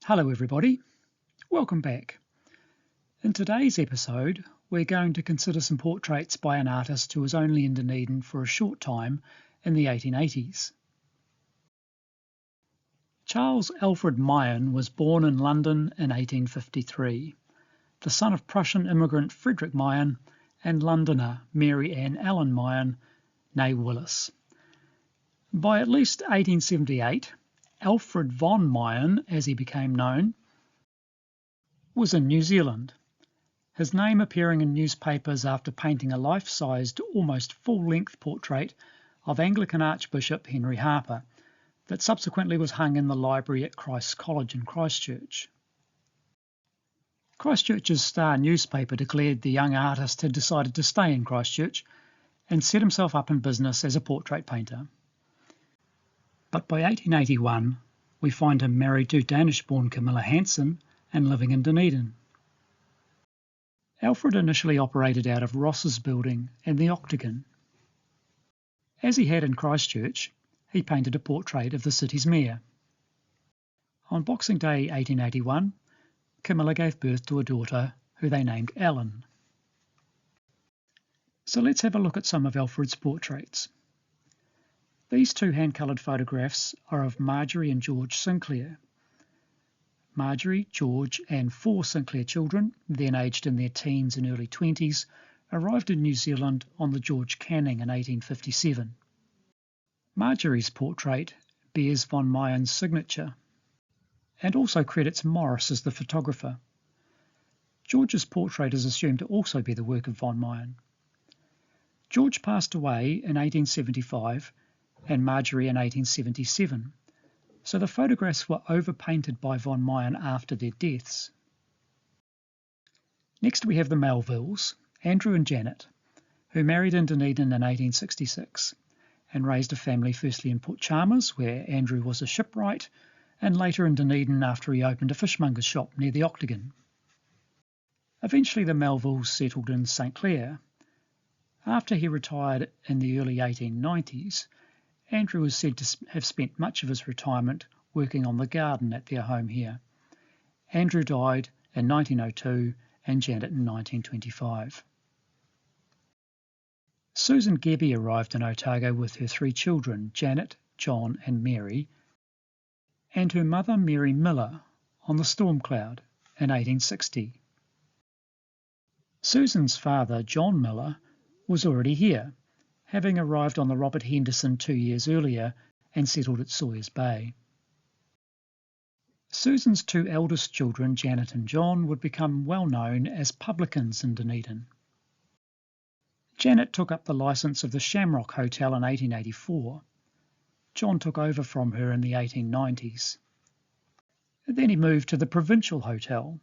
Hello everybody, welcome back. In today's episode, we're going to consider some portraits by an artist who was only in Dunedin for a short time in the 1880s. Charles Alfred Meyen was born in London in 1853, the son of Prussian immigrant Frederick Meyen and Londoner Mary Ann Ellen Meyen, née Willis. By at least 1878, Alfred von Meyen, as he became known, was in New Zealand, his name appearing in newspapers after painting a life-sized, almost full-length portrait of Anglican Archbishop Henry Harper that subsequently was hung in the library at Christ's College in Christchurch. Christchurch's Star newspaper declared the young artist had decided to stay in Christchurch and set himself up in business as a portrait painter. But by 1881, we find him married to Danish-born Camilla Hansen and living in Dunedin. Alfred initially operated out of Ross's building and the Octagon. As he had in Christchurch, he painted a portrait of the city's mayor. On Boxing Day 1881, Camilla gave birth to a daughter who they named Ellen. So let's have a look at some of Alfred's portraits. These two hand-coloured photographs are of Marjorie and George Sinclair. Marjorie, George and 4 Sinclair children, then aged in their teens and early 20s, arrived in New Zealand on the George Canning in 1857. Marjorie's portrait bears von Meyen's signature and also credits Morris as the photographer. George's portrait is assumed to also be the work of von Meyen. George passed away in 1875 and Marjorie in 1877, so the photographs were overpainted by von Meyen after their deaths. Next we have the Melvilles, Andrew and Janet, who married in Dunedin in 1866 and raised a family firstly in Port Chalmers, where Andrew was a shipwright, and later in Dunedin after he opened a fishmonger's shop near the Octagon. Eventually the Melvilles settled in St Clair. After he retired in the early 1890s, Andrew was said to have spent much of his retirement working on the garden at their home here. Andrew died in 1902 and Janet in 1925. Susan Gebbie arrived in Otago with her 3 children, Janet, John and Mary, and her mother Mary Miller on the Stormcloud in 1860. Susan's father, John Miller, was already here, having arrived on the Robert Henderson 2 years earlier and settled at Sawyers Bay. Susan's 2 eldest children, Janet and John, would become well known as publicans in Dunedin. Janet took up the licence of the Shamrock Hotel in 1884. John took over from her in the 1890s. Then he moved to the Provincial Hotel,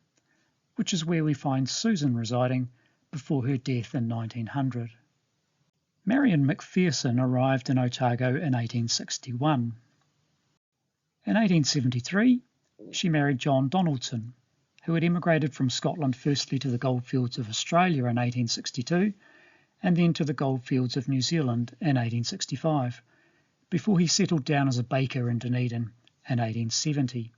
which is where we find Susan residing before her death in 1900. Marion Macpherson arrived in Otago in 1861. In 1873, she married John Donaldson, who had emigrated from Scotland firstly to the goldfields of Australia in 1862 and then to the goldfields of New Zealand in 1865, before he settled down as a baker in Dunedin in 1870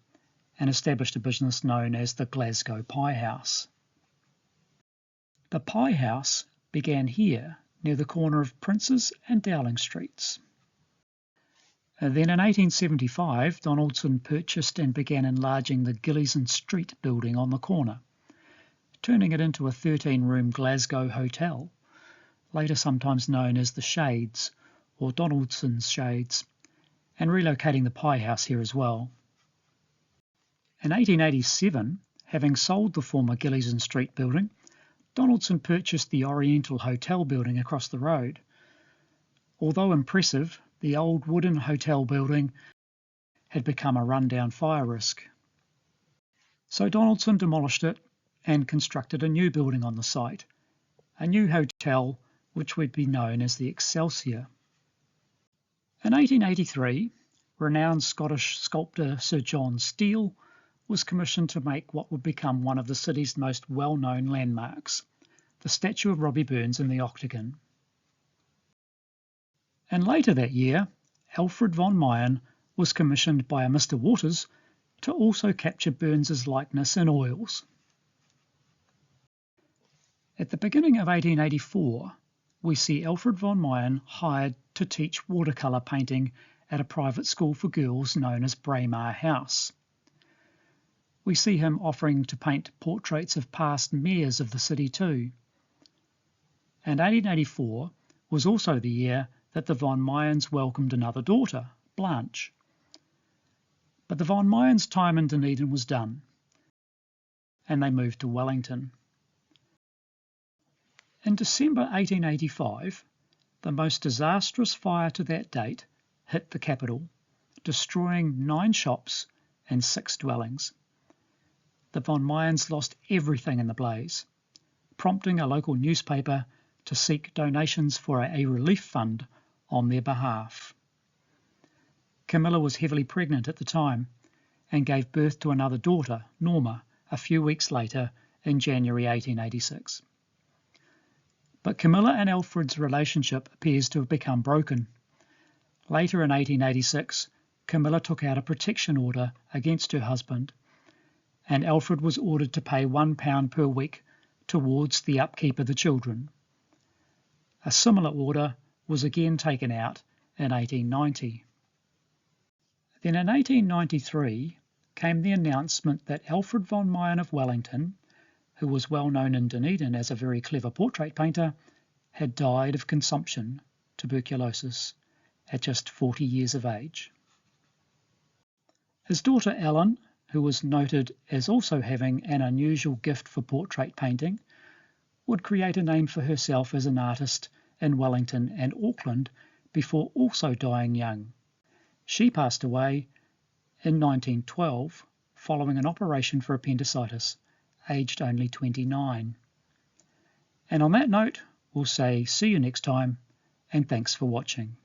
and established a business known as the Glasgow Pie House. The Pie House began here, near the corner of Princes and Dowling Streets. Then in 1875, Donaldson purchased and began enlarging the Gillison Street building on the corner, turning it into a 13-room Glasgow hotel, later sometimes known as the Shades or Donaldson's Shades, and relocating the Pie House here as well. In 1887, having sold the former Gillison Street building, Donaldson purchased the Oriental Hotel building across the road. Although impressive, the old wooden hotel building had become a rundown fire risk. So Donaldson demolished it and constructed a new building on the site, a new hotel which would be known as the Excelsior. In 1883, renowned Scottish sculptor Sir John Steele was commissioned to make what would become one of the city's most well-known landmarks, the statue of Robbie Burns in the Octagon. And later that year, Alfred von Meyen was commissioned by a Mr. Waters to also capture Burns's likeness in oils. At the beginning of 1884, we see Alfred von Meyen hired to teach watercolour painting at a private school for girls known as Braemar House. We see him offering to paint portraits of past mayors of the city too. And 1884 was also the year that the von Meyens welcomed another daughter, Blanche. But the von Meyens' time in Dunedin was done, and they moved to Wellington. In December 1885, the most disastrous fire to that date hit the capital, destroying 9 shops and 6 dwellings. The von Meyens lost everything in the blaze, prompting a local newspaper to seek donations for a relief fund on their behalf. Camilla was heavily pregnant at the time and gave birth to another daughter, Norma, a few weeks later in January 1886. But Camilla and Alfred's relationship appears to have become broken. Later in 1886, Camilla took out a protection order against her husband, and Alfred was ordered to pay £1 per week towards the upkeep of the children. A similar order was again taken out in 1890. Then in 1893 came the announcement that Alfred von Meyen of Wellington, who was well known in Dunedin as a very clever portrait painter, had died of consumption, tuberculosis, at just 40 years of age. His daughter Ellen, who was noted as also having an unusual gift for portrait painting, would create a name for herself as an artist in Wellington and Auckland before also dying young. She passed away in 1912 following an operation for appendicitis, aged only 29. And on that note, we'll say see you next time, and thanks for watching.